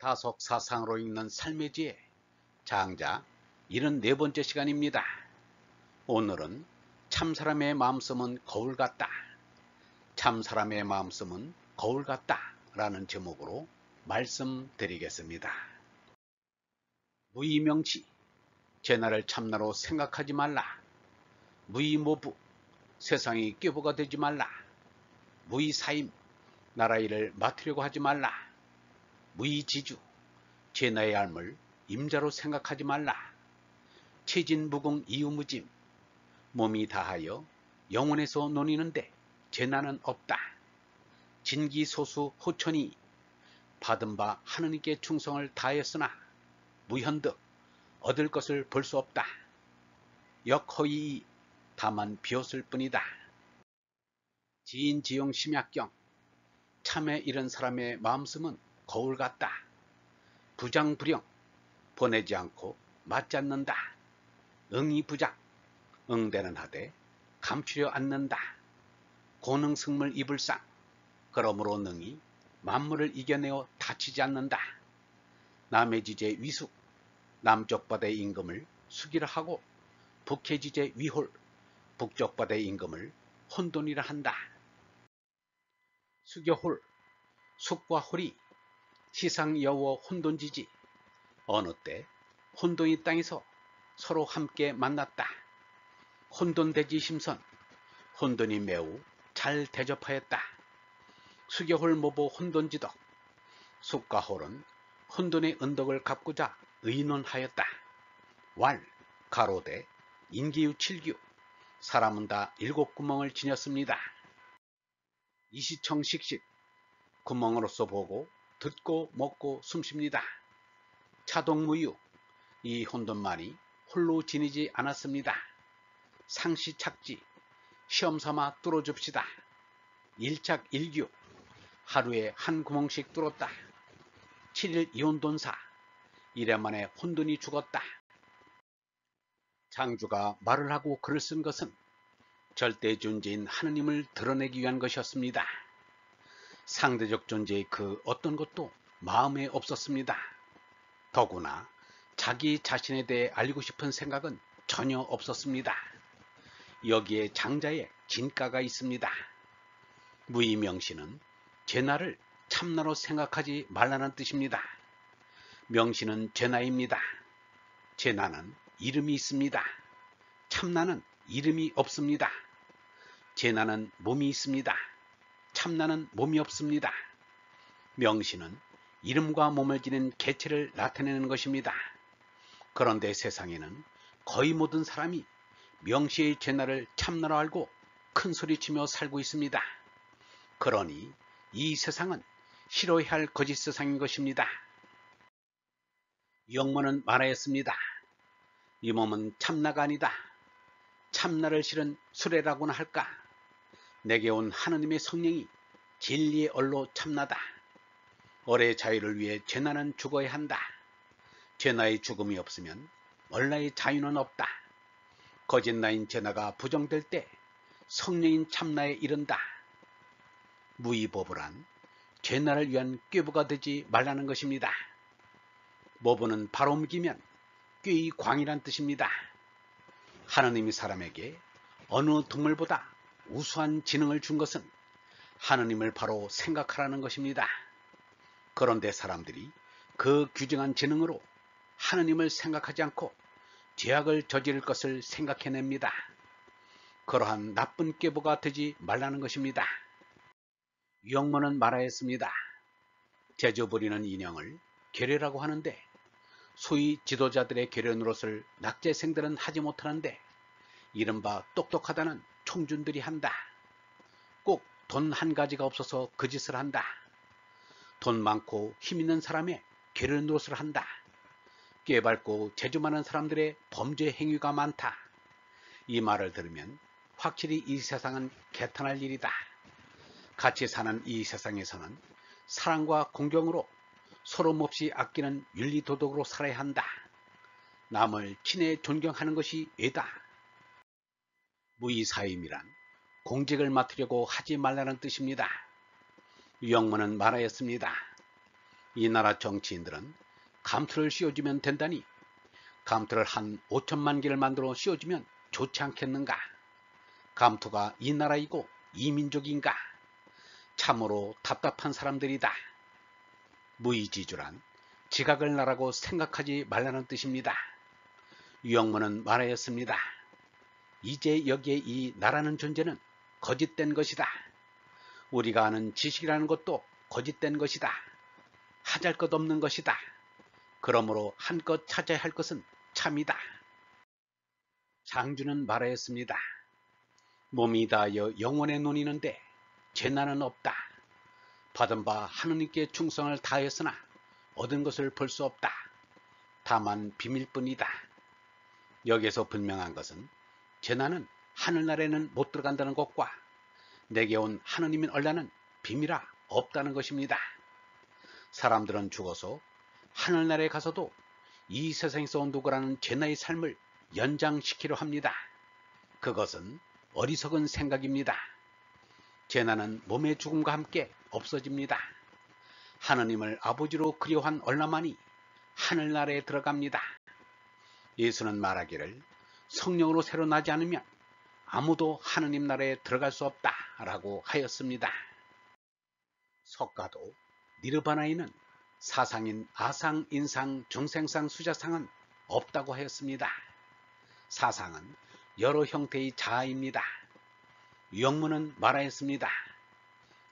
다속사상으로 읽는 삶의 지혜 장자 74번째 시간입니다. 오늘은 참사람의 마음씀은 거울 같다. 참사람의 마음씀은 거울 같다 라는 제목으로 말씀드리겠습니다. 무의명치, 재나를 참나로 생각하지 말라. 무의모부, 세상이 꾀보가 되지 말라. 무의사임, 나라 일을 맡으려고 하지 말라. 무의지주, 재나의 삶을 임자로 생각하지 말라. 체진무궁 이유무짐, 몸이 다하여 영혼에서 논이는데 재나는 없다. 진기소수 호천이, 받은 바 하느님께 충성을 다하였으나 무현득, 얻을 것을 볼 수 없다. 역허이, 다만 비웃을 뿐이다. 지인지용 심약경, 참에 이른 사람의 마음씀은 거울 같다. 부장불영, 보내지 않고 맞지 않는다. 응이부작, 응대는 하되 감추려 않는다. 고능승물 이불상, 그러므로 능히 만물을 이겨내어 다치지 않는다. 남의 지제 위숙, 남쪽 바다의 임금을 숙이라 하고 북해 지제 위홀, 북쪽 바다의 임금을 혼돈이라 한다. 수교홀, 숙과 홀이 시상 여워 혼돈지지, 어느 때 혼돈이 땅에서 서로 함께 만났다. 혼돈대지 심선, 혼돈이 매우 잘 대접하였다. 수교홀 모보 혼돈지덕, 숙과 홀은 혼돈의 은덕을 갚고자 의논하였다. 왈, 가로대, 인기유 7규, 사람은 다 7구멍을 지녔습니다. 이시청식식, 구멍으로서 보고 듣고 먹고 숨쉽니다. 차동무유, 이 혼돈만이 홀로 지니지 않았습니다. 상시착지, 시험삼아 뚫어줍시다. 일착일규, 하루에 한 구멍씩 뚫었다. 7일 이혼돈사, 1회 만에 혼돈이 죽었다. 창주가 말을 하고 글을 쓴 것은 절대 존재인 하느님을 드러내기 위한 것이었습니다. 상대적 존재의 그 어떤 것도 마음에 없었습니다. 더구나 자기 자신에 대해 알고 싶은 생각은 전혀 없었습니다. 여기에 장자의 진가가 있습니다. 무의명시는 재나를 참나로 생각하지 말라는 뜻입니다. 명시는 재나입니다. 재나는 이름이 있습니다. 참나는 이름이 없습니다. 재나는 몸이 있습니다. 참나는 몸이 없습니다. 명시는 이름과 몸을 지닌 개체를 나타내는 것입니다. 그런데 세상에는 거의 모든 사람이 명시의 재나를 참나로 알고 큰소리치며 살고 있습니다. 그러니 이 세상은 싫어해야 할 거짓 세상인 것입니다. 영모는 말하였습니다. 이 몸은 참나가 아니다. 참나를 실은 수레라고나 할까. 내게 온 하느님의 성령이 진리의 얼로 참나다. 얼의 자유를 위해 재나는 죽어야 한다. 재나의 죽음이 없으면 얼라의 자유는 없다. 거짓나인 재나가 부정될 때 성령인 참나에 이른다. 무의보부란 재나를 위한 꾀부가 되지 말라는 것입니다. 모부는 바로 옮기면 꾀의 광이란 뜻입니다. 하느님이 사람에게 어느 동물보다 우수한 지능을 준 것은 하느님을 바로 생각하라는 것입니다. 그런데 사람들이 그 귀중한 지능으로 하느님을 생각하지 않고 죄악을 저지를 것을 생각해냅니다. 그러한 나쁜 꾀보가 되지 말라는 것입니다. 유영모는 말하였습니다. 제주 부리는 인형을 계례라고 하는데 소위 지도자들의 계례 노릇을 낙제생들은 하지 못하는데 이른바 똑똑하다는 총준들이 한다. 꼭 돈 한 가지가 없어서 그 짓을 한다. 돈 많고 힘 있는 사람의 계례 노릇을 한다. 꾀밟고 재주 많은 사람들의 범죄 행위가 많다. 이 말을 들으면 확실히 이 세상은 개탄할 일이다. 같이 사는 이 세상에서는 사랑과 공경으로 서로 몹시 아끼는 윤리도덕으로 살아야 한다. 남을 친히 존경하는 것이 죄다. 무의사임이란 공직을 맡으려고 하지 말라는 뜻입니다. 유영모는 말하였습니다. 이 나라 정치인들은 감투를 씌워주면 된다니 감투를 한 5천만 개를 만들어 씌워주면 좋지 않겠는가? 감투가 이 나라이고 이 민족인가? 참으로 답답한 사람들이다. 무의지주란 지각을 나라고 생각하지 말라는 뜻입니다. 유영문은 말하였습니다. 이제 여기에 이 나라는 존재는 거짓된 것이다. 우리가 아는 지식이라는 것도 거짓된 것이다. 하잘 것 없는 것이다. 그러므로 한껏 찾아야 할 것은 참이다. 장주는 말하였습니다. 몸이 다하여 영혼의 논이는데 재난은 없다. 받은 바 하느님께 충성을 다하였으나 얻은 것을 볼 수 없다. 다만 비밀뿐이다. 여기에서 분명한 것은 재난은 하늘나라에는 못 들어간다는 것과 내게 온 하느님의 언란은 비밀아 없다는 것입니다. 사람들은 죽어서 하늘나라에 가서도 이 세상에서 온 누구라는 재나의 삶을 연장시키려 합니다. 그것은 어리석은 생각입니다. 재난은 몸의 죽음과 함께 없어집니다. 하느님을 아버지로 그리워한 얼라만이 하늘나라에 들어갑니다. 예수는 말하기를 성령으로 새로 나지 않으면 아무도 하느님 나라에 들어갈 수 없다 라고 하였습니다. 석가도 니르바나에는 사상인 아상, 인상, 중생상, 수자상은 없다고 하였습니다. 사상은 여러 형태의 자아입니다. 유영문은 말하였습니다.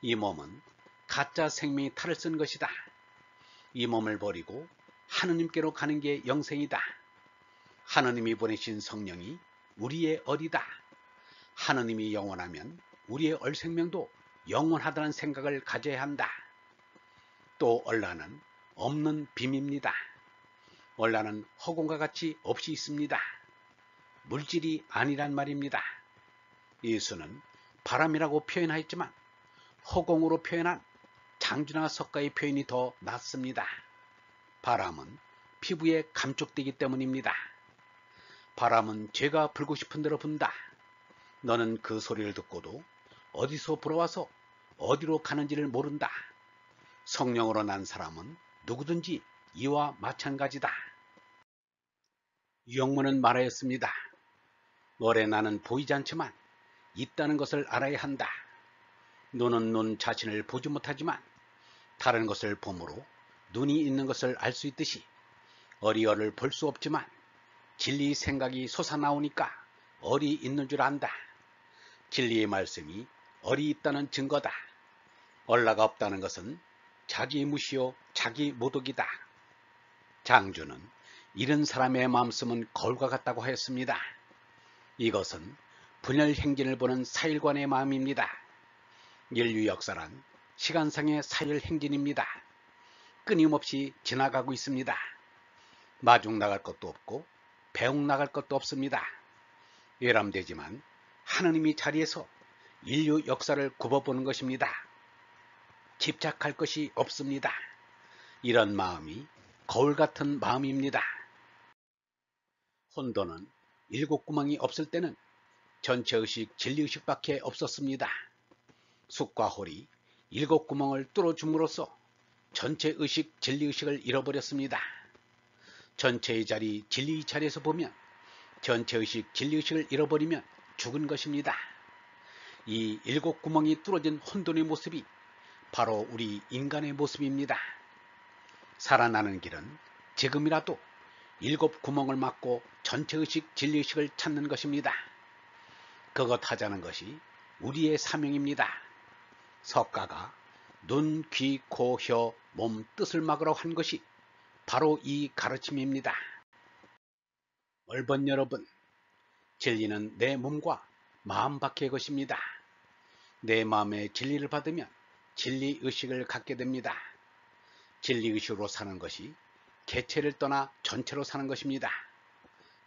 이 몸은 가짜 생명이 탈을 쓴 것이다. 이 몸을 버리고 하느님께로 가는 게 영생이다. 하느님이 보내신 성령이 우리의 어리다. 하느님이 영원하면 우리의 얼생명도 영원하다는 생각을 가져야 한다. 또 얼라는 없는 빔입니다. 얼라는 허공과 같이 없이 있습니다. 물질이 아니란 말입니다. 예수는 바람이라고 표현하였지만 허공으로 표현한 장주나 석가의 표현이 더 낫습니다. 바람은 피부에 감촉되기 때문입니다. 바람은 죄가 불고 싶은 대로 분다. 너는 그 소리를 듣고도 어디서 불어와서 어디로 가는지를 모른다. 성령으로 난 사람은 누구든지 이와 마찬가지다. 유영문은 말하였습니다. 너의 나는 보이지 않지만 있다는 것을 알아야 한다. 눈은 눈 자신을 보지 못하지만 다른 것을 보므로 눈이 있는 것을 알 수 있듯이 어리어를 볼 수 없지만 진리의 생각이 솟아나오니까 얼이 있는 줄 안다. 진리의 말씀이 얼이 있다는 증거다. 얼라가 없다는 것은 자기 무시요 자기 모독이다. 장주는 이런 사람의 마음씀은 거울과 같다고 하였습니다. 이것은 분열 행진을 보는 사일관의 마음입니다. 인류 역사란 시간상의 사일 행진입니다. 끊임없이 지나가고 있습니다. 마중 나갈 것도 없고 배웅 나갈 것도 없습니다. 외람되지만 하느님이 자리에서 인류 역사를 굽어보는 것입니다. 집착할 것이 없습니다. 이런 마음이 거울 같은 마음입니다. 혼돈은 7구멍이 없을 때는 전체의식 진리의식밖에 없었습니다. 숫과 홀이 7구멍을 뚫어줌으로써 전체의식 진리의식을 잃어버렸습니다. 전체의 자리 진리의 자리에서 보면 전체의식 진리의식을 잃어버리면 죽은 것입니다. 이 7구멍이 뚫어진 혼돈의 모습이 바로 우리 인간의 모습입니다. 살아나는 길은 지금이라도 7구멍을 막고 전체의식 진리의식을 찾는 것입니다. 그것 하자는 것이 우리의 사명입니다. 석가가 눈, 귀, 코, 혀, 몸 뜻을 막으라고 한 것이 바로 이 가르침입니다. 얼번 여러분, 진리는 내 몸과 마음 밖의 것입니다. 내 마음에 진리를 받으면 진리의식을 갖게 됩니다. 진리의식으로 사는 것이 개체를 떠나 전체로 사는 것입니다.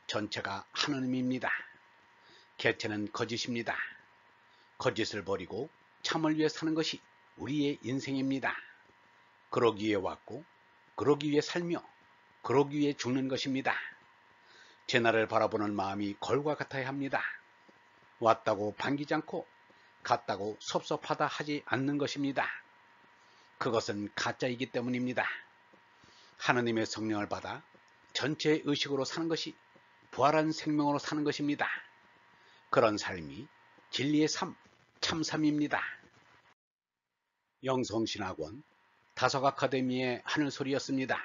전체가 하느님입니다. 개체는 거짓입니다. 거짓을 버리고 참을 위해 사는 것이 우리의 인생입니다. 그러기 위해 왔고 그러기 위해 살며 그러기 위해 죽는 것입니다. 제 나를 바라보는 마음이 거울과 같아야 합니다. 왔다고 반기지 않고 갔다고 섭섭하다 하지 않는 것입니다. 그것은 가짜이기 때문입니다. 하느님의 성령을 받아 전체 의식으로 사는 것이 부활한 생명으로 사는 것입니다. 그런 삶이 진리의 삶, 참삼입니다. 영성신학원 다석아카데미의 하늘소리였습니다.